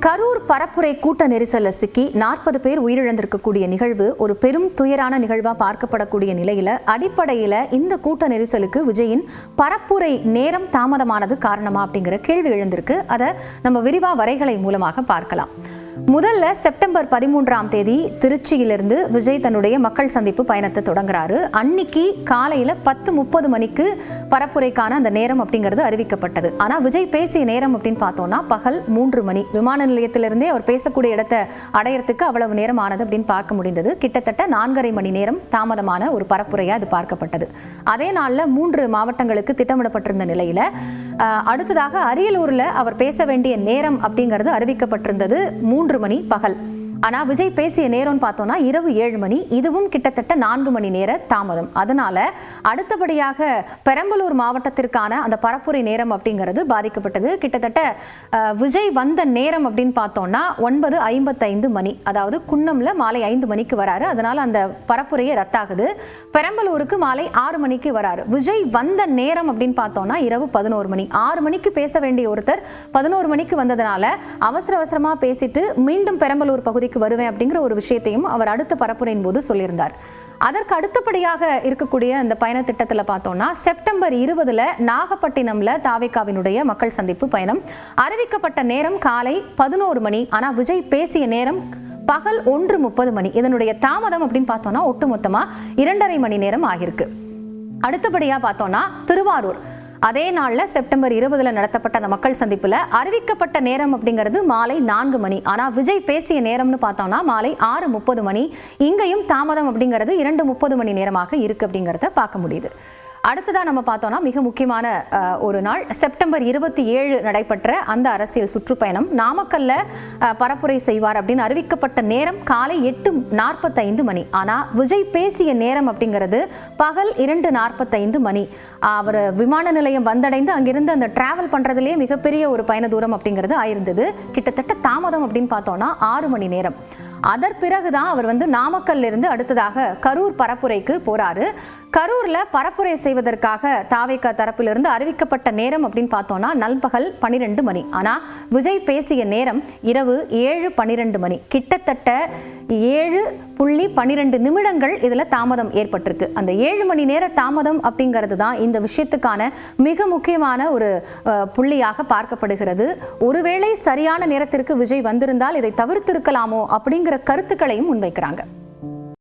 கரூர் பரப்புரை கூட்ட நெரிசல்ல சிக்கி 40 பேர் உயிரிழந்திருக்கக்கூடிய நிகழ்வு ஒரு பெரும் துயரான நிகழ்வா பார்க்கப்படக்கூடிய நிலையில அடிப்படையில இந்த கூட்ட நெரிசலுக்கு விஜயின் பரப்புரை நேரம் தாமதமானது காரணமா அப்படிங்கிற கேள்வி எழுந்திருக்கு. அதை நம்ம விரிவா வரைகளை மூலமாக பார்க்கலாம். முதல்ல செப்டம்பர் 13ஆம் தேதி திருச்சியிலிருந்து விஜய் தன்னுடைய மக்கள் சந்திப்பு பயணத்தை தொடங்குறாரு. அன்னைக்கு காலையில 10:30 மணிக்கு பரப்புரைக்கான அந்த நேரம் அப்படிங்கிறது அறிவிக்கப்பட்டது. ஆனா விஜய் பேசிய நேரம் அப்படின்னு பார்த்தோம்னா பகல் 3 மணி. விமான நிலையத்திலிருந்தே அவர் பேசக்கூடிய இடத்தை அடையறதுக்கு அவ்வளவு நேரம் ஆனது அப்படின்னு பார்க்க முடிந்தது. கிட்டத்தட்ட 4.5 மணி நேரம் தாமதமான ஒரு பரப்புரையா அது பார்க்கப்பட்டது. அதே நாள்ல 3 மாவட்டங்களுக்கு திட்டமிடப்பட்டிருந்த நிலையில அடுத்ததாக அரியலூர்ல அவர் பேச வேண்டிய நேரம் அப்படிங்கிறது அறிவிக்கப்பட்டிருந்தது 3 மணி பகல். ஆனா விஜய் பேசிய நேரம் பார்த்தோம்னா இரவு 7 மணி. இதுவும் கிட்டத்தட்ட 4 மணி நேர தாமதம். அதனால அடுத்தபடியாக பெரம்பலூர் மாவட்டத்திற்கான அந்த பரப்புரை நேரம் அப்படிங்கிறது பாதிக்கப்பட்டது. கிட்டத்தட்ட விஜய் வந்த நேரம் அப்படின்னு பார்த்தோம்னா 9:55 மணி. அதாவது குன்னம்ல மாலை 5 மணிக்கு வராரு. அதனால அந்த பரப்புரையே ரத்தாகுது. பெரம்பலூருக்கு மாலை 6 மணிக்கு வராரு. விஜய் வந்த நேரம் அப்படின்னு பார்த்தோம்னா இரவு 11 மணி. 6 மணிக்கு பேச வேண்டிய ஒருத்தர் 11 மணிக்கு வந்ததுனால அவசர அவசரமா பேசிட்டு மீண்டும் பெரம்பலூர் பகுதிக்கு வருவேன் அப்படிங்கிற ஒரு விஷயத்தையும் அவர் அடுத்த பரப்புரையின் போது சொல்லியிருந்தார். அதற்கு அடுத்தபடியாக இருக்கக்கூடிய அந்த பயண திட்டத்துல பார்த்தோம்னா செப்டம்பர் 20 நாகப்பட்டினம்ல தாவேகாவினுடைய மக்கள் சந்திப்பு பயணம் அறிவிக்கப்பட்ட நேரம் காலை 11 மணி. ஆனா விஜய் பேசிய நேரம் பகல் 1:30 மணி. இதனுடைய தாமதம் அப்படின்னு பார்த்தோம்னா ஒட்டுமொத்தமா 2.5 மணி நேரம் ஆகிருக்கு. அடுத்தபடியா பார்த்தோம்னா திருவாரூர் அதே நாள்ல செப்டம்பர் 20 நடத்தப்பட்ட அந்த மக்கள் சந்திப்புல அறிவிக்கப்பட்ட நேரம் அப்படிங்கிறது மாலை 4 மணி. ஆனா விஜய் பேசிய நேரம்னு பார்த்தோம்னா மாலை 6:30 மணி. இங்கேயும் தாமதம் அப்படிங்கிறது 2:30 மணி நேரமாக இருக்கு அப்படிங்கிறத பார்க்க முடியுது. அடுத்ததா நம்ம பார்த்தோம்னா மிக முக்கியமான ஒரு நாள் செப்டம்பர் 27 நடைபெற்ற அந்த அரசியல் சுற்றுப்பயணம். நாமக்கல்ல பரப்புரை செய்வார் அப்படின்னு அறிவிக்கப்பட்ட நேரம் காலை 8:45 மணி. ஆனா விஜய் பேசிய நேரம் அப்படிங்கிறது பகல் 2:45 மணி. அவர் விமான நிலையம் வந்தடைந்து அங்கிருந்து அந்த டிராவல் பண்றதுலேயே மிகப்பெரிய ஒரு பயண தூரம் அப்படிங்கிறது ஆயிருந்தது. கிட்டத்தட்ட தாமதம் அப்படின்னு பார்த்தோம்னா 6 மணி நேரம். அதன் பிறகுதான் அவர் நாமக்கல்ல இருந்து அடுத்ததாக கரூர் பரப்புரைக்கு போறாரு. கரூர்ல பரப்புரை செய்வதற்காக தாவேகா தரப்பிலிருந்து அறிவிக்கப்பட்ட நேரம் அப்படின்னு பார்த்தோம்னா நல்பகல் 12 மணி. ஆனா விஜய் பேசிய நேரம் இரவு 7:12 மணி. கிட்டத்தட்ட 7:12 நிமிடங்கள் இதுல தாமதம் ஏற்பட்டிருக்கு. அந்த 7 மணி நேர தாமதம் அப்படிங்கிறது தான் இந்த விஷயத்துக்கான மிக முக்கியமான ஒரு புள்ளியாக பார்க்கப்படுகிறது. ஒருவேளை சரியான நேரத்திற்கு விஜய் வந்திருந்தால் இதை தவிர்த்திருக்கலாமோ அப்படிங்கிற கருத்துக்களையும் முன்வைக்கிறாங்க.